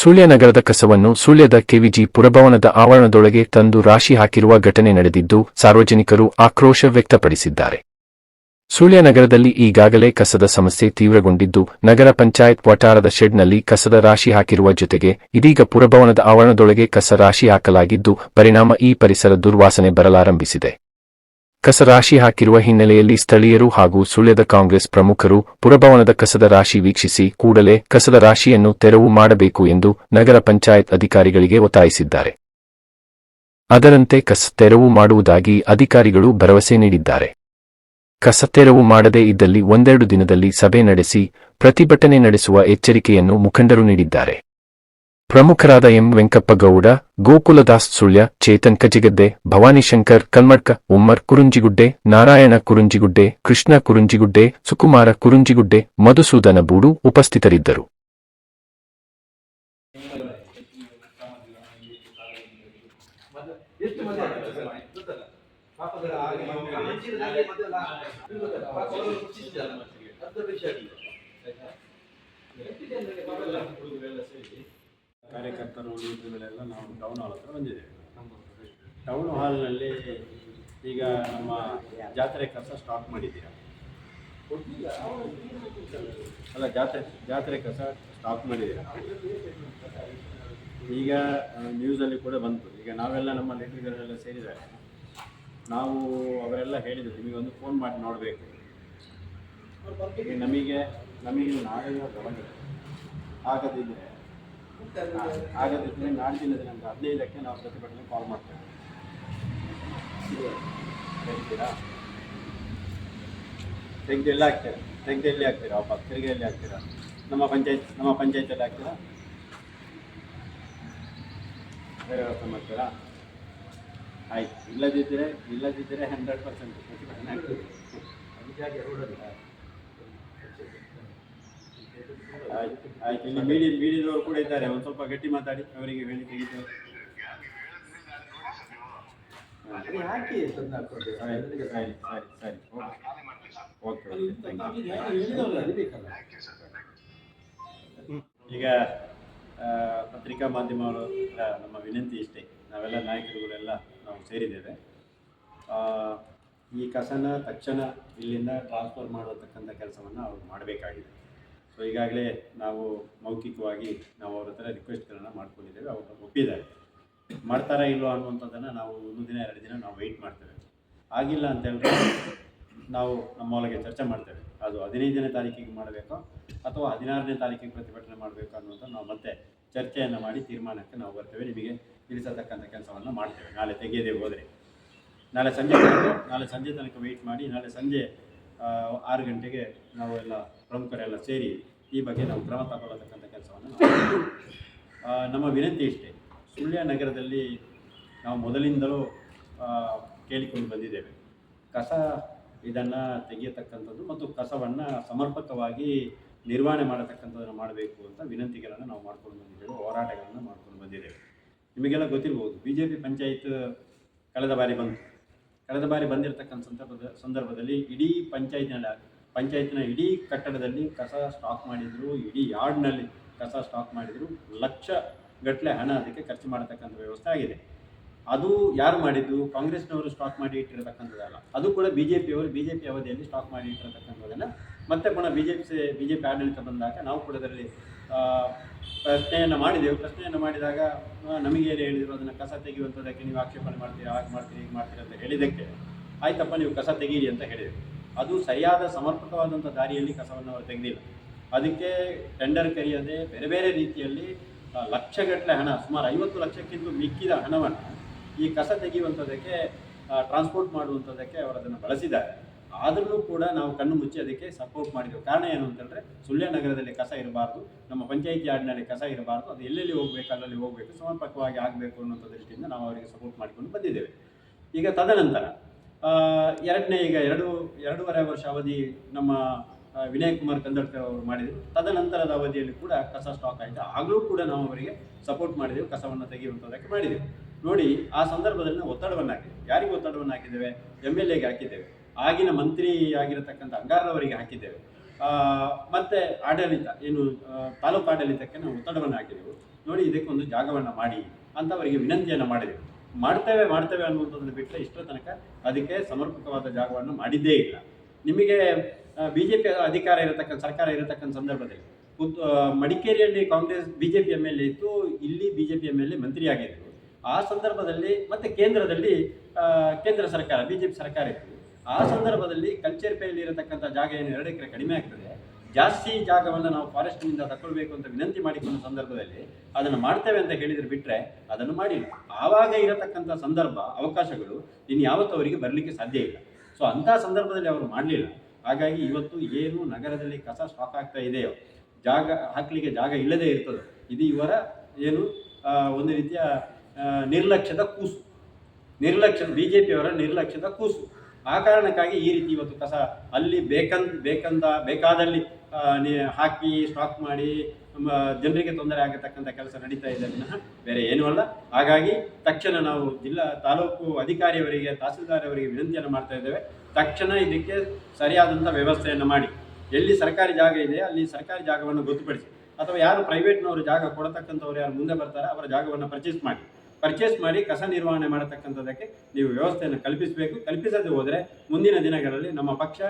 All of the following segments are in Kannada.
ಸುಳ್ಯ ನಗರದ ಕಸವನ್ನು ಸುಳ್ಯದ ಕೆವಿಜಿ ಪುರಭವನದ ಆವರಣದೊಳಗೆ ತಂದು ರಾಶಿ ಹಾಕಿರುವ ಘಟನೆ ನಡೆದಿದ್ದು, ಸಾರ್ವಜನಿಕರು ಆಕ್ರೋಶ ವ್ಯಕ್ತಪಡಿಸಿದ್ದಾರೆ. ಸುಳ್ಯ ನಗರದಲ್ಲಿ ಈಗಾಗಲೇ ಕಸದ ಸಮಸ್ಯೆ ತೀವ್ರಗೊಂಡಿದ್ದು, ನಗರ ಪಂಚಾಯತ್ ವಠಾರದ ಶೆಡ್ನಲ್ಲಿ ಕಸದ ರಾಶಿ ಹಾಕಿರುವ ಜೊತೆಗೆ ಇದೀಗ ಪುರಭವನದ ಆವರಣದೊಳಗೆ ಕಸ ರಾಶಿ ಹಾಕಲಾಗಿದ್ದು, ಪರಿಣಾಮ ಈ ಪರಿಸರ ದುರ್ವಾಸನೆ ಬರಲಾರಂಭಿಸಿದೆ. ಕಸ ರಾಶಿ ಹಾಕಿರುವ ಹಿನ್ನೆಲೆಯಲ್ಲಿ ಸ್ಥಳೀಯರು ಹಾಗೂ ಸುಳ್ಯದ ಕಾಂಗ್ರೆಸ್ ಪ್ರಮುಖರು ಪುರಭವನದ ಕಸದ ರಾಶಿ ವೀಕ್ಷಿಸಿ ಕೂಡಲೇ ಕಸದ ರಾಶಿಯನ್ನು ತೆರವು ಮಾಡಬೇಕು ಎಂದು ನಗರ ಪಂಚಾಯತ್ ಅಧಿಕಾರಿಗಳಿಗೆ ಒತ್ತಾಯಿಸಿದ್ದಾರೆ. ಅದರಂತೆ ಕಸ ತೆರವು ಮಾಡುವುದಾಗಿ ಅಧಿಕಾರಿಗಳು ಭರವಸೆ ನೀಡಿದ್ದಾರೆ. ಕಸ ತೆರವು ಮಾಡದೇ ಇದ್ದಲ್ಲಿ ಒಂದೆರಡು ದಿನದಲ್ಲಿ ಸಭೆ ನಡೆಸಿ ಪ್ರತಿಭಟನೆ ನಡೆಸುವ ಎಚ್ಚರಿಕೆಯನ್ನು ಮುಖಂಡರು ನೀಡಿದ್ದಾರೆ. ಪ್ರಮುಖರಾದ ಎಂ ವೆಂಕಪ್ಪಗೌಡ, ಗೋಕುಲದಾಸ್ ಸುಳ್ಯ, ಚೇತನ್ ಕಜಿಗದ್ದೆ, ಭವಾನಿಶಂಕರ್ ಕಲ್ಮಡ್ಕ, ಉಮ್ಮರ್ ಕುರುಂಜಿಗುಡ್ಡೆ, ನಾರಾಯಣ ಕುರುಂಜಿಗುಡ್ಡೆ, ಕೃಷ್ಣ ಕುರುಂಜಿಗುಡ್ಡೆ, ಸುಕುಮಾರ ಕುರುಂಜಿಗುಡ್ಡೆ, ಮಧುಸೂದನ ಬೂಡು ಉಪಸ್ಥಿತರಿದ್ದರು. ಕಾರ್ಯಕರ್ತರು ಲೀಡರ್ಗಳೆಲ್ಲ ನಾವು ಟೌನ್ ಹಾಲ್ ಹತ್ರ ಬಂದಿದ್ದೇವೆ. ಟೌನ್ ಹಾಲ್ನಲ್ಲಿ ಈಗ ನಮ್ಮ ಜಾತ್ರೆ ಕಸ ಸ್ಟಾಕ್ ಮಾಡಿದ್ದೀರಾ? ಅಲ್ಲ, ಜಾತ್ರೆ ಕಸ ಸ್ಟಾಕ್ ಮಾಡಿದ್ದೀರಾ? ಈಗ ನ್ಯೂಸಲ್ಲಿ ಕೂಡ ಬಂತು. ಈಗ ನಾವೆಲ್ಲ ನಮ್ಮ ಲೀಡರ್ಗಳೆಲ್ಲ ಸೇರಿದ್ದಾರೆ. ನಾವು ಅವರೆಲ್ಲ ಹೇಳಿದ್ರು ನಿಮಗೊಂದು ಫೋನ್ ಮಾಡಿ ನೋಡಬೇಕು. ನಮಗೆ ನಾಳೆ ಬರೋದು ಆಗದಿದ್ದರೆ ನಾಡಿನ ದಿನಾಂಕ 15ಕ್ಕೆ ನಾವು ಪ್ರತಿಭಟನೆ ಕಾಲ್ ಮಾಡ್ತೇವೆ. ಹೇಳ್ತೀರಾ? ತೆಗೆದೆಲ್ಲ ಹಾಕ್ತೀರಾ? ತೆಗೆದೆಲ್ಲಿ ಹಾಕ್ತೀರಾ? ವಾಪಸ್ ತೆರಿಗೆಯಲ್ಲಿ ಹಾಕ್ತೀರಾ? ನಮ್ಮ ಪಂಚಾಯತಲ್ಲಿ ಹಾಕ್ತೀರಾ? ಬೇರೆ ವ್ಯವಸ್ಥೆ ಮಾಡ್ತೀರಾ? ಆಯ್ತು. ಇಲ್ಲದಿದ್ದರೆ 100% ಪ್ರತಿಭಟನೆ ಆಗ್ತದೆ. ಆಯ್ತು. ಇಲ್ಲಿ ಮೀಡಿಯಾದವರು ಕೂಡ ಇದ್ದಾರೆ. ಒಂದು ಸ್ವಲ್ಪ ಗಟ್ಟಿ ಮಾತಾಡಿ, ಅವರಿಗೆ ಹೇಳಿ ತೆಗಿತಾರೆ. ಈಗ ಪತ್ರಿಕಾ ಮಾಧ್ಯಮಗಳು ನಮ್ಮ ವಿನಂತಿ ಇಷ್ಟೇ, ನಾವೆಲ್ಲ ನಾಯಕರುಗಳೆಲ್ಲ ನಾವು ಸೇರಿದ್ದೇವೆ. ಈ ಕಸನ ತಕ್ಷಣ ಇಲ್ಲಿಂದ ಟ್ರಾನ್ಸ್ಫರ್ ಮಾಡತಕ್ಕಂಥ ಕೆಲಸವನ್ನು ಅವರು ಮಾಡಬೇಕಾಗಿದೆ. ಸೊ ಈಗಾಗಲೇ ನಾವು ಮೌಖಿಕವಾಗಿ ನಾವು ಅವ್ರ ಹತ್ರ ರಿಕ್ವೆಸ್ಟ್ಗಳನ್ನು ಮಾಡ್ಕೊಂಡಿದ್ದೇವೆ. ಅವರು ಒಪ್ಪಿದ್ದಾರೆ. ಮಾಡ್ತಾರಾ ಇಲ್ಲೋ ಅನ್ನುವಂಥದ್ದನ್ನು ನಾವು 1 ದಿನ 2 ದಿನ ನಾವು ವೆಯ್ಟ್ ಮಾಡ್ತೇವೆ. ಆಗಿಲ್ಲ ಅಂತ ಹೇಳಿದ್ರೆ ನಾವು ನಮ್ಮ ಒಳಗೆ ಚರ್ಚೆ ಮಾಡ್ತೇವೆ. ಅದು 15ನೇ ತಾರೀಕಿಗೆ ಮಾಡಬೇಕೋ ಅಥವಾ 16ನೇ ತಾರೀಕಿಗೆ ಪ್ರತಿಭಟನೆ ಮಾಡಬೇಕು ಅನ್ನುವಂಥ ನಾವು ಮತ್ತೆ ಚರ್ಚೆಯನ್ನು ಮಾಡಿ ತೀರ್ಮಾನಕ್ಕೆ ನಾವು ಬರ್ತೇವೆ. ನಿಮಗೆ ತಿಳಿಸತಕ್ಕಂಥ ಕೆಲಸವನ್ನು ಮಾಡ್ತೇವೆ. ನಾಳೆ ತೆಗೆಯದೇ ಹೋದರೆ ನಾಳೆ ಸಂಜೆ ತನಕ ವೆಯ್ಟ್ ಮಾಡಿ ನಾಳೆ ಸಂಜೆ 6 ಗಂಟೆಗೆ ನಾವು ಎಲ್ಲ ಪ್ರಮುಖರೆಲ್ಲ ಸೇರಿ ಈ ಬಗ್ಗೆ ನಾವು ಕ್ರಮ ತಗೊಳ್ಳತಕ್ಕಂಥ ಕೆಲಸವನ್ನು ನಮ್ಮ ವಿನಂತಿ ಇಷ್ಟೇ. ಸುಳ್ಯ ನಗರದಲ್ಲಿ ನಾವು ಮೊದಲಿಂದಲೂ ಕೇಳಿಕೊಂಡು ಬಂದಿದ್ದೇವೆ. ಕಸ ಇದನ್ನು ತೆಗೆಯತಕ್ಕಂಥದ್ದು ಮತ್ತು ಕಸವನ್ನು ಸಮರ್ಪಕವಾಗಿ ನಿರ್ವಹಣೆ ಮಾಡತಕ್ಕಂಥದ್ದನ್ನು ಮಾಡಬೇಕು ಅಂತ ವಿನಂತಿಗಳನ್ನು ನಾವು ಮಾಡ್ಕೊಂಡು ಬಂದಿದ್ದೇವೆ. ಹೋರಾಟಗಳನ್ನು ಮಾಡ್ಕೊಂಡು ಬಂದಿದ್ದೇವೆ. ನಿಮಗೆಲ್ಲ ಗೊತ್ತಿರ್ಬೋದು, BJP ಪಂಚಾಯತ್ ಕಳೆದ ಬಾರಿ ಬಂದಿರತಕ್ಕಂಥ ಸಂದರ್ಭದಲ್ಲಿ ಇಡೀ ಪಂಚಾಯತ್ನ ಇಡೀ ಕಟ್ಟಡದಲ್ಲಿ ಕಸ ಸ್ಟಾಕ್ ಮಾಡಿದರು. ಇಡೀ ಯಾರ್ಡ್ನಲ್ಲಿ ಕಸ ಸ್ಟಾಕ್ ಮಾಡಿದರು. ಲಕ್ಷಗಟ್ಟಲೆ ಹಣ ಅದಕ್ಕೆ ಖರ್ಚು ಮಾಡತಕ್ಕಂಥ ವ್ಯವಸ್ಥೆ ಆಗಿದೆ. ಅದು ಯಾರು ಮಾಡಿದ್ದು? ಕಾಂಗ್ರೆಸ್ನವರು ಸ್ಟಾಕ್ ಮಾಡಿ ಇಟ್ಟಿರತಕ್ಕಂಥದ್ದಲ್ಲ. ಅದು ಕೂಡ BJP ಅವಧಿಯಲ್ಲಿ ಸ್ಟಾಕ್ ಮಾಡಿ ಇಟ್ಟಿರತಕ್ಕಂಥದ್ದನ್ನು ಮತ್ತೆ ಪುನಃ BJP ಆಡಳಿತ ಬಂದಾಗ ನಾವು ಕೂಡ ಅದರಲ್ಲಿ ಪ್ರಶ್ನೆಯನ್ನು ಮಾಡಿದೆವು. ಪ್ರಶ್ನೆಯನ್ನು ಮಾಡಿದಾಗ ನಮಗೇನು ಹೇಳಿದರು, ಅದನ್ನು ಕಸ ತೆಗೆಯುವಂಥದ್ದಕ್ಕೆ ನೀವು ಆಕ್ಷೇಪಣೆ ಮಾಡ್ತೀರಾ, ಹಾಗೆ ಮಾಡ್ತೀರಿ, ಹೀಗೆ ಮಾಡ್ತೀರಿ ಅಂತ ಹೇಳಿದ್ದಕ್ಕೆ ಆಯ್ತಪ್ಪ ನೀವು ಕಸ ತೆಗೀರಿ ಅಂತ ಹೇಳಿದರು. ಅದು ಸರಿಯಾದ ಸಮರ್ಪಕವಾದಂಥ ದಾರಿಯಲ್ಲಿ ಕಸವನ್ನು ಅವರು ತೆಗೆದಿಲ್ಲ. ಅದಕ್ಕೆ ಟೆಂಡರ್ ಕರೆಯದೆ ಬೇರೆ ಬೇರೆ ರೀತಿಯಲ್ಲಿ ಲಕ್ಷಗಟ್ಟಲೆ ಹಣ, ಸುಮಾರು 50 ಲಕ್ಷಕ್ಕಿಂತ ಮಿಕ್ಕಿದ ಹಣವನ್ನು ಈ ಕಸ ತೆಗೆಯುವಂಥದ್ದಕ್ಕೆ ಟ್ರಾನ್ಸ್ಪೋರ್ಟ್ ಮಾಡುವಂಥದ್ದಕ್ಕೆ ಅವರು ಅದನ್ನು ಬಳಸಿದ್ದಾರೆ. ಆದರೂ ಕೂಡ ನಾವು ಕಣ್ಣು ಮುಚ್ಚಿ ಅದಕ್ಕೆ ಸಪೋರ್ಟ್ ಮಾಡಿದೆವು. ಕಾರಣ ಏನು ಅಂತಂದರೆ, ಸುಳ್ಯ ನಗರದಲ್ಲಿ ಕಸ ಇರಬಾರ್ದು, ನಮ್ಮ ಪಂಚಾಯಿತಿ ಯಾರ್ಡ್ನಲ್ಲಿ ಕಸ ಇರಬಾರ್ದು, ಅದು ಎಲ್ಲೆಲ್ಲಿ ಹೋಗಬೇಕು ಅಲ್ಲಲ್ಲಿ ಹೋಗಬೇಕು, ಸಮರ್ಪಕವಾಗಿ ಆಗಬೇಕು ಅನ್ನೋಂಥ ದೃಷ್ಟಿಯಿಂದ ನಾವು ಅವರಿಗೆ ಸಪೋರ್ಟ್ ಮಾಡಿಕೊಂಡು ಬಂದಿದ್ದೇವೆ. ಈಗ ತದನಂತರ ಈಗ 2.5 ವರ್ಷ ಅವಧಿ ನಮ್ಮ ವಿನಯ್ ಕುಮಾರ್ ಕಂದಡ್ಕರ್ ಅವರು ಮಾಡಿದರು. ತದನಂತರದ ಅವಧಿಯಲ್ಲಿ ಕೂಡ ಕಸ ಸ್ಟಾಕ್ ಆಯಿತು. ಆಗಲೂ ಕೂಡ ನಾವು ಅವರಿಗೆ ಸಪೋರ್ಟ್ ಮಾಡಿದೆವು, ಕಸವನ್ನು ತೆಗೆಯುವಂಥದ್ದಕ್ಕೆ ಮಾಡಿದೆವು. ನೋಡಿ, ಆ ಸಂದರ್ಭದಲ್ಲಿ ನಾವು ಒತ್ತಡವನ್ನು ಹಾಕಿದ್ದೇವೆ. ಯಾರಿಗೆ ಒತ್ತಡವನ್ನು ಹಾಕಿದ್ದೇವೆ? MLAಗೆ ಹಾಕಿದ್ದೇವೆ. ಆಗಿನ ಮಂತ್ರಿ ಆಗಿರತಕ್ಕಂಥ ಅಂಗಾರವರಿಗೆ ಹಾಕಿದ್ದೇವೆ. ಮತ್ತು ಆಡಳಿತ ಏನು ತಾಲೂಕು ಆಡಳಿತಕ್ಕೆ ನಾವು ಒತ್ತಡವನ್ನು ಹಾಕಿದೆವು. ನೋಡಿ ಇದಕ್ಕೊಂದು ಜಾಗವನ್ನು ಮಾಡಿ ಅಂತ ಅವರಿಗೆ ವಿನಂತಿಯನ್ನು ಮಾಡಿದೆವು. ಮಾಡ್ತೇವೆ ಅನ್ನುವಂಥದ್ದನ್ನು ಬಿಟ್ಟರೆ ಇಷ್ಟರ ತನಕ ಅದಕ್ಕೆ ಸಮರ್ಪಕವಾದ ಜಾಗವನ್ನು ಮಾಡಿದ್ದೇ ಇಲ್ಲ. ನಿಮಗೆ BJP ಅಧಿಕಾರ ಇರತಕ್ಕಂಥ ಸರ್ಕಾರ ಇರತಕ್ಕಂಥ ಸಂದರ್ಭದಲ್ಲಿ ಮಡಿಕೇರಿಯಲ್ಲಿ ಕಾಂಗ್ರೆಸ್ BJP MLA ಇತ್ತು, ಇಲ್ಲಿ BJP MLA ಮಂತ್ರಿಯಾಗಿದ್ದರು. ಆ ಸಂದರ್ಭದಲ್ಲಿ ಮತ್ತು ಕೇಂದ್ರದಲ್ಲಿ ಕೇಂದ್ರ ಸರ್ಕಾರ BJP ಸರ್ಕಾರ ಇತ್ತು. ಆ ಸಂದರ್ಭದಲ್ಲಿ ಕಲ್ಚರ್ಪೇಯಲ್ಲಿ ಇರತಕ್ಕಂಥ ಜಾಗ ಏನು 2 ಎಕರೆ ಕಡಿಮೆ ಆಗ್ತದೆ, ಜಾಸ್ತಿ ಜಾಗವನ್ನು ನಾವು ಫಾರೆಸ್ಟ್ನಿಂದ ತಗೊಳ್ಬೇಕು ಅಂತ ವಿನಂತಿ ಮಾಡಿಕೊಂಡ ಸಂದರ್ಭದಲ್ಲಿ ಅದನ್ನು ಮಾಡ್ತೇವೆ ಅಂತ ಹೇಳಿದ್ರೆ ಬಿಟ್ಟರೆ ಅದನ್ನು ಮಾಡಿಲ್ಲ. ಆವಾಗ ಇರತಕ್ಕಂಥ ಸಂದರ್ಭ ಅವಕಾಶಗಳು ಇನ್ನು ಯಾವತ್ತೂ ಅವರಿಗೆ ಬರಲಿಕ್ಕೆ ಸಾಧ್ಯ ಇಲ್ಲ. ಸೊ ಅಂಥ ಸಂದರ್ಭದಲ್ಲಿ ಅವರು ಮಾಡಲಿಲ್ಲ. ಹಾಗಾಗಿ ಇವತ್ತು ಏನು ನಗರದಲ್ಲಿ ಕಸ ಸ್ಟಾಕ್ ಆಗ್ತಾ ಇದೆಯೋ, ಜಾಗ ಹಾಕಲಿಕ್ಕೆ ಜಾಗ ಇಲ್ಲದೆ ಇರ್ತದೋ, ಇದು ಇವರ ಏನು ಒಂದು ರೀತಿಯ ನಿರ್ಲಕ್ಷ್ಯದ ಕೂಸು, BJPಯವರ ನಿರ್ಲಕ್ಷ್ಯದ ಕೂಸು. ಆ ಕಾರಣಕ್ಕಾಗಿ ಈ ರೀತಿ ಇವತ್ತು ಕಸ ಅಲ್ಲಿ ಬೇಕಾದಲ್ಲಿ ಹಾಕಿ ಸ್ಟಾಕ್ ಮಾಡಿ ಜನರಿಗೆ ತೊಂದರೆ ಆಗತಕ್ಕಂಥ ಕೆಲಸ ನಡೀತಾ ಇದೆ ವಿನಃ ಬೇರೆ ಏನೂ ಅಲ್ಲ. ಹಾಗಾಗಿ ತಕ್ಷಣ ನಾವು ತಾಲೂಕು ಅಧಿಕಾರಿಯವರಿಗೆ, ತಹಸೀಲ್ದಾರ್ ಅವರಿಗೆ ವಿನಂತಿಯನ್ನು ಮಾಡ್ತಾ ಇದ್ದೇವೆ. ತಕ್ಷಣ ಇದಕ್ಕೆ ಸರಿಯಾದಂಥ ವ್ಯವಸ್ಥೆಯನ್ನು ಮಾಡಿ, ಎಲ್ಲಿ ಸರ್ಕಾರಿ ಜಾಗ ಇದೆ ಅಲ್ಲಿ ಸರ್ಕಾರಿ ಜಾಗವನ್ನು ಗೊತ್ತುಪಡಿಸಿ, ಅಥವಾ ಯಾರು ಪ್ರೈವೇಟ್ನವರು ಜಾಗ ಕೊಡತಕ್ಕಂಥವ್ರು ಯಾರು ಮುಂದೆ ಬರ್ತಾರೆ ಅವರ ಜಾಗವನ್ನು ಪರ್ಚೇಸ್ ಮಾಡಿ ಕಸ ನಿರ್ವಹಣೆ ಮಾಡತಕ್ಕಂಥದ್ದಕ್ಕೆ ನೀವು ವ್ಯವಸ್ಥೆಯನ್ನು ಕಲ್ಪಿಸಬೇಕು. ಕಲ್ಪಿಸದೆ ಹೋದರೆ ಮುಂದಿನ ದಿನಗಳಲ್ಲಿ ನಮ್ಮ ಪಕ್ಷ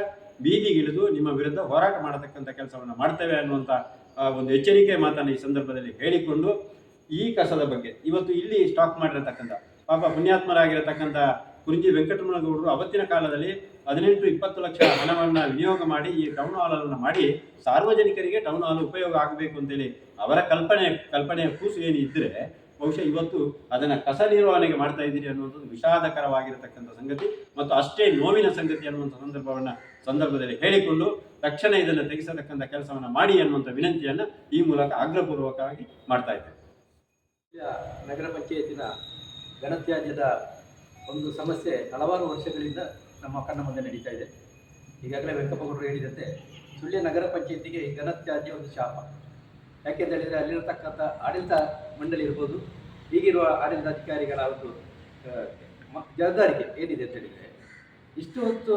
ಬೀದಿಗಿಳಿದು ನಿಮ್ಮ ವಿರುದ್ಧ ಹೋರಾಟ ಮಾಡತಕ್ಕಂಥ ಕೆಲಸವನ್ನು ಮಾಡ್ತೇವೆ ಅನ್ನುವಂಥ ಒಂದು ಎಚ್ಚರಿಕೆ ಮಾತನ್ನು ಈ ಸಂದರ್ಭದಲ್ಲಿ ಹೇಳಿಕೊಂಡು, ಈ ಕಸದ ಬಗ್ಗೆ ಇವತ್ತು ಇಲ್ಲಿ ಸ್ಟಾಕ್ ಮಾಡಿರತಕ್ಕಂಥ ಪಾಪ ಪುಣ್ಯಾತ್ಮರಾಗಿರತಕ್ಕಂಥ ಕುಂಜಿ ವೆಂಕಟರಮಣಗೌಡರು ಅವತ್ತಿನ ಕಾಲದಲ್ಲಿ 18-20 ಲಕ್ಷ ಹಣವನ್ನು ವಿನಿಯೋಗ ಮಾಡಿ ಈ ಟೌನ್ ಹಾಲನ್ನು ಮಾಡಿ ಸಾರ್ವಜನಿಕರಿಗೆ ಟೌನ್ ಹಾಲ್ ಉಪಯೋಗ ಆಗಬೇಕು ಅಂತೇಳಿ ಅವರ ಕಲ್ಪನೆಯ ಕೂಸು ಏನು ಇದ್ದರೆ ಬಹುಶಃ ಇವತ್ತು ಅದನ್ನು ಕಸ ನಿರ್ವಹಣೆಗೆ ಮಾಡ್ತಾ ಇದ್ದೀರಿ ಅನ್ನುವಂಥದ್ದು ವಿಷಾದಕರವಾಗಿರತಕ್ಕಂಥ ಸಂಗತಿ ಮತ್ತು ಅಷ್ಟೇ ನೋವಿನ ಸಂಗತಿ ಅನ್ನುವಂಥ ಸಂದರ್ಭದಲ್ಲಿ ಹೇಳಿಕೊಂಡು ತಕ್ಷಣ ಇದನ್ನು ತೆಗೆಸತಕ್ಕಂಥ ಕೆಲಸವನ್ನು ಮಾಡಿ ಅನ್ನುವಂಥ ವಿನಂತಿಯನ್ನು ಈ ಮೂಲಕ ಆಗ್ರಹಪೂರ್ವಕವಾಗಿ ಮಾಡ್ತಾ ಇದ್ದೇವೆ. ನಗರ ಪಂಚಾಯತಿನ ಘನತ್ಯಾಜ್ಯದ ಒಂದು ಸಮಸ್ಯೆ ಹಲವಾರು ವರ್ಷಗಳಿಂದ ನಮ್ಮ ಕಣ್ಣ ಮುಂದೆ ನಡೀತಾ ಇದೆ. ಈಗಾಗಲೇ ವೆಂಕಪ್ಪಗೌಡರು ಹೇಳಿದಂತೆ ಸುಳ್ಯ ನಗರ ಪಂಚಾಯತಿಗೆ ಈ ಘನತ್ಯಾಜ್ಯ ಒಂದು ಶಾಪ. ಯಾಕೆಂತ ಹೇಳಿದರೆ ಅಲ್ಲಿರತಕ್ಕಂಥ ಆಡಳಿತ ಮಂಡಳಿ ಇರ್ಬೋದು, ಈಗಿರುವ ಆಡಳಿತಾಧಿಕಾರಿಗಳ ಒಂದು ಜವಾಬ್ದಾರಿಕೆ ಏನಿದೆ ಅಂತ ಹೇಳಿದರೆ, ಇಷ್ಟು ಹೊತ್ತು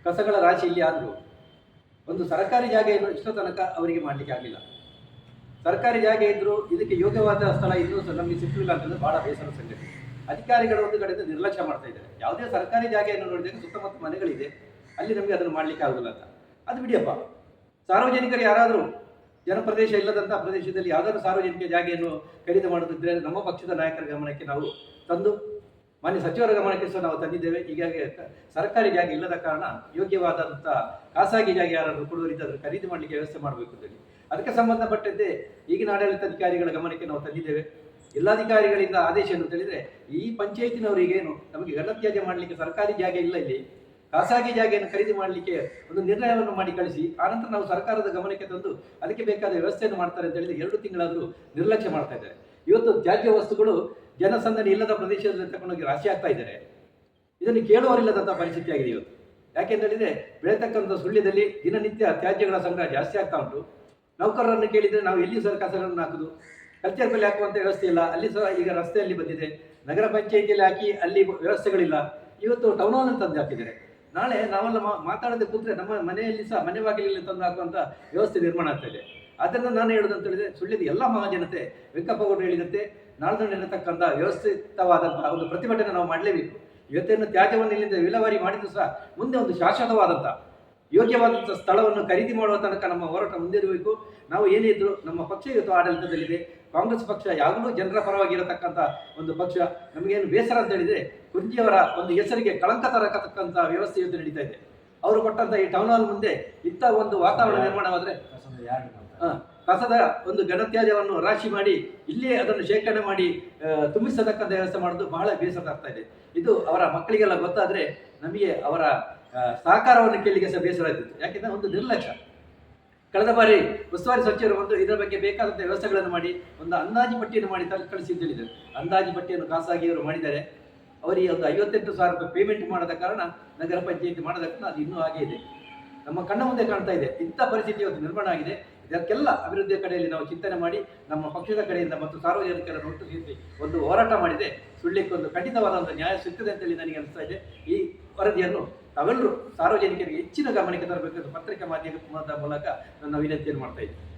ಕಸಗಳ ರಾಶಿ ಇಲ್ಲಿ ಆದರೂ ಒಂದು ಸರ್ಕಾರಿ ಜಾಗೆಯನ್ನು ಇಷ್ಟೋ ತನಕ ಅವರಿಗೆ ಮಾಡಲಿಕ್ಕೆ ಆಗಲಿಲ್ಲ. ಸರ್ಕಾರಿ ಜಾಗ ಇದ್ದರೂ ಇದಕ್ಕೆ ಯೋಗ್ಯವಾದ ಸ್ಥಳ ಇನ್ನೂ ನಮಗೆ ಸಿಕ್ಕಿಲ್ಲ ಅಂತಂದರೆ ಭಾಳ ಬೇಸರ ಸಂಗತಿ. ಅಧಿಕಾರಿಗಳು ಒಂದು ಕಡೆಯಿಂದ ನಿರ್ಲಕ್ಷ್ಯ ಮಾಡ್ತಾ ಇದ್ದಾರೆ. ಯಾವುದೇ ಸರ್ಕಾರಿ ಜಾಗೆಯನ್ನು ನೋಡಿದಾಗ ಸುತ್ತಮುತ್ತ ಮನೆಗಳಿದೆ, ಅಲ್ಲಿ ನಮಗೆ ಅದನ್ನು ಮಾಡಲಿಕ್ಕೆ ಆಗೋದಿಲ್ಲ ಅಂತ. ಅದು ಬಿಡಿಯಪ್ಪ, ಸಾರ್ವಜನಿಕರು ಯಾರಾದರೂ ಜನಪ್ರದೇಶ ಇಲ್ಲದಂಥ ಪ್ರದೇಶದಲ್ಲಿ ಯಾವುದಾದ್ರೂ ಸಾರ್ವಜನಿಕ ಜಾಗೆಯನ್ನು ಖರೀದಿ ಮಾಡೋದಿದ್ದರೆ ನಮ್ಮ ಪಕ್ಷದ ನಾಯಕರ ಗಮನಕ್ಕೆ ನಾವು ತಂದು, ಮಾನ್ಯ ಸಚಿವರ ಗಮನಕ್ಕೆ ಸಹ ನಾವು ತಂದಿದ್ದೇವೆ. ಹೀಗಾಗಿ ಸರ್ಕಾರಿ ಜಾಗ ಇಲ್ಲದ ಕಾರಣ ಯೋಗ್ಯವಾದಂಥ ಖಾಸಗಿ ಜಾಗ ಯಾರಾದರೂ ಕೊಡುವರಿದ್ದರೆ ಅದನ್ನು ಖರೀದಿ ಮಾಡಲಿಕ್ಕೆ ವ್ಯವಸ್ಥೆ ಮಾಡಬೇಕು ಅಂತೇಳಿ ಅದಕ್ಕೆ ಸಂಬಂಧಪಟ್ಟಂತೆ ಈಗಿನ ಆಡಳಿತಾಧಿಕಾರಿಗಳ ಗಮನಕ್ಕೆ ನಾವು ತಂದಿದ್ದೇವೆ. ಜಿಲ್ಲಾಧಿಕಾರಿಗಳಿಂದ ಆದೇಶ ಏನು ಅಂತ ಹೇಳಿದರೆ, ಈ ಪಂಚಾಯತಿನವರಿಗೇನು ನಮಗೆ ಘನತ್ಯಾಜ್ಯ ಮಾಡಲಿಕ್ಕೆ ಸರ್ಕಾರಿ ಜಾಗ ಇಲ್ಲ, ಇಲ್ಲಿ ಖಾಸಗಿ ಜಾಗೆಯನ್ನು ಖರೀದಿ ಮಾಡಲಿಕ್ಕೆ ಒಂದು ನಿರ್ಣಯವನ್ನು ಮಾಡಿ ಕಳಿಸಿ, ಆನಂತರ ನಾವು ಸರ್ಕಾರದ ಗಮನಕ್ಕೆ ತಂದು ಅದಕ್ಕೆ ಬೇಕಾದ ವ್ಯವಸ್ಥೆಯನ್ನು ಮಾಡ್ತಾರೆ ಅಂತ ಹೇಳಿದರೆ 2 ತಿಂಗಳಾದರೂ ನಿರ್ಲಕ್ಷ್ಯ ಮಾಡ್ತಾ ಇದ್ದಾರೆ. ಇವತ್ತು ತ್ಯಾಜ್ಯ ವಸ್ತುಗಳು ಜನಸಂದಣಿ ಇಲ್ಲದ ಪ್ರದೇಶದಲ್ಲಿ ತಗೊಂಡೋಗಿ ರಾಶಿ ಆಗ್ತಾ ಇದ್ದಾರೆ. ಇದನ್ನು ಕೇಳುವರಿಲ್ಲದಂಥ ಪರಿಸ್ಥಿತಿ ಆಗಿದೆ ಇವತ್ತು. ಯಾಕೆಂತ ಹೇಳಿದರೆ ಬೆಳೆತಕ್ಕಂಥ ಸುಳ್ಯದಲ್ಲಿ ದಿನನಿತ್ಯ ತ್ಯಾಜ್ಯಗಳ ಸಂಗ್ರಹ ಜಾಸ್ತಿ ಆಗ್ತಾ ಉಂಟು. ನೌಕರರನ್ನು ಕೇಳಿದರೆ ನಾವು ಎಲ್ಲಿ ಸಹ ಕಸಗಳನ್ನು ಹಾಕೋದು, ಕಲ್ಚರ್ ಮೇಲೆ ಹಾಕುವಂಥ ವ್ಯವಸ್ಥೆ ಇಲ್ಲ, ಅಲ್ಲಿ ಸಹ ಈಗ ರಸ್ತೆಯಲ್ಲಿ ಬಂದಿದೆ. ನಗರ ಪಂಚಾಯಿತಿಯಲ್ಲಿ ಹಾಕಿ ಅಲ್ಲಿ ವ್ಯವಸ್ಥೆಗಳಿಲ್ಲ. ಇವತ್ತು ಟೌನ್ ಹಾಲ್ ತಂದು ಹಾಕಿದ್ದಾರೆ. ನಾಳೆ ನಾವೆಲ್ಲ ಮಾತಾಡದೆ ಕೂತ್ರೆ ನಮ್ಮ ಮನೆಯಲ್ಲಿ ಸಹ ಮನೆ ಬಾಗಿಲಲ್ಲಿ ತಂದು ಹಾಕುವಂಥ ವ್ಯವಸ್ಥೆ ನಿರ್ಮಾಣ ಆಗ್ತಾ ಇದೆ. ಅದನ್ನು ನಾನು ಹೇಳೋದಂತ ಹೇಳಿದರೆ, ಸುಳ್ಯದ ಎಲ್ಲ ಮಹಾಜನತೆ ವೆಂಕಪ್ಪಗೌಡರು ಹೇಳಿದಂತೆ ನಾಳ್ದು ನಡೆತಕ್ಕಂಥ ವ್ಯವಸ್ಥಿತವಾದಂತಹ ಒಂದು ಪ್ರತಿಭಟನೆ ನಾವು ಮಾಡಲೇಬೇಕು. ಇವತ್ತೇನು ತ್ಯಾಜ್ಯವನ್ನು ಇಲ್ಲಿಂದ ವಿಲೇವಾರಿ ಮಾಡಿದ್ದು ಸಹ ಮುಂದೆ ಒಂದು ಶಾಶ್ವತವಾದಂಥ ಯೋಗ್ಯವಾದಂಥ ಸ್ಥಳವನ್ನು ಖರೀದಿ ಮಾಡುವ ತನಕ ನಮ್ಮ ಹೋರಾಟ ಮುಂದಿರಬೇಕು. ನಾವು ಏನೇ ಇದ್ದರೂ ನಮ್ಮ ಪಕ್ಷ ಇವತ್ತು ಆಡಳಿತದಲ್ಲಿದೆ. ಕಾಂಗ್ರೆಸ್ ಪಕ್ಷ ಯಾವಾಗಲೂ ಜನರ ಪರವಾಗಿರತಕ್ಕಂಥ ಒಂದು ಪಕ್ಷ. ನಮಗೇನು ಬೇಸರ ಅಂತ ಹೇಳಿದರೆ, ಕುಂಜಿಯವರ ಒಂದು ಹೆಸರಿಗೆ ಕಳಂಕ ತರತಕ್ಕಂಥ ವ್ಯವಸ್ಥೆ ಇವತ್ತು ನಡೀತಾ ಇದೆ. ಅವರು ಕೊಟ್ಟಂಥ ಈ ಟೌನ್ ಹಾಲ್ ಮುಂದೆ ಇಂಥ ಒಂದು ವಾತಾವರಣ ನಿರ್ಮಾಣವಾದರೆ ಕಸದ ಒಂದು ಘನತ್ಯಾಜ್ಯವನ್ನು ರಾಶಿ ಮಾಡಿ ಇಲ್ಲಿಯೇ ಅದನ್ನು ಶೇಖರಣೆ ಮಾಡಿ ತುಂಬಿಸತಕ್ಕಂಥ ವ್ಯವಸ್ಥೆ ಮಾಡೋದು ಬಹಳ ಬೇಸರ ಆಗ್ತಾ ಇದೆ. ಇದು ಅವರ ಮಕ್ಕಳಿಗೆಲ್ಲ ಗೊತ್ತಾದರೆ ನಮಗೆ ಅವರ ಸಹಕಾರವನ್ನು ಕೇಳಲಿಕ್ಕೆ ಸಹ ಬೇಸರ ಆಗ್ತಿತ್ತು. ಯಾಕೆಂದರೆ ಒಂದು ನಿರ್ಲಕ್ಷ್ಯ. ಕಳೆದ ಬಾರಿ ಉಸ್ತುವಾರಿ ಸಚಿವರು ಒಂದು ಇದರ ಬಗ್ಗೆ ಬೇಕಾದಂಥ ವ್ಯವಸ್ಥೆಗಳನ್ನು ಮಾಡಿ ಒಂದು ಅಂದಾಜು ಪಟ್ಟಿಯನ್ನು ಮಾಡಿ ಕಳಿಸಿ ಅಂತ ಹೇಳಿದರು. ಅಂದಾಜು ಪಟ್ಟಿಯನ್ನು ಖಾಸಗಿಯವರು ಮಾಡಿದ್ದಾರೆ. ಅವರಿಗೆ ಒಂದು 58,000 ರೂಪಾಯಿ ಪೇಮೆಂಟ್ ಮಾಡದ ಕಾರಣ ನಗರ ಪಂಚಾಯಿತಿ ಮಾಡದ ಕಾರಣ ಅದು ಇನ್ನೂ ಹಾಗೆ ಇದೆ. ನಮ್ಮ ಕಣ್ಣ ಮುಂದೆ ಕಾಣ್ತಾ ಇದೆ. ಇಂಥ ಪರಿಸ್ಥಿತಿ ಇವತ್ತು ನಿರ್ಮಾಣ ಆಗಿದೆ. ಇದಕ್ಕೆಲ್ಲ ಅಭಿವೃದ್ಧಿಯ ಕಡೆಯಲ್ಲಿ ನಾವು ಚಿಂತನೆ ಮಾಡಿ ನಮ್ಮ ಪಕ್ಷದ ಕಡೆಯಿಂದ ಮತ್ತು ಸಾರ್ವಜನಿಕರನ್ನು ಒಟ್ಟು ಸೇರಿಸಿ ಒಂದು ಹೋರಾಟ ಮಾಡಿದೆ ಸುಳ್ಳಿಕ್ಕೆ ಒಂದು ಖಂಡಿತವಾದಂಥ ನ್ಯಾಯ ಸಿಗ್ತದೆ ಅಂತೇಳಿ ನನಗೆ ಅನಿಸ್ತಾ ಇದೆ. ಈ ವರದಿಯನ್ನು ತಾವೆಲ್ಲರೂ ಸಾರ್ವಜನಿಕರಿಗೆ ಹೆಚ್ಚಿನ ಗಮನಕ್ಕೆ ತರಬೇಕೆಂದು ಪತ್ರಿಕಾ ಮಾಧ್ಯಮದ ಮೂಲಕ ನನ್ನ ವಿನಂತಿಯನ್ನು ಮಾಡ್ತಾ ಇದ್ದೀನಿ.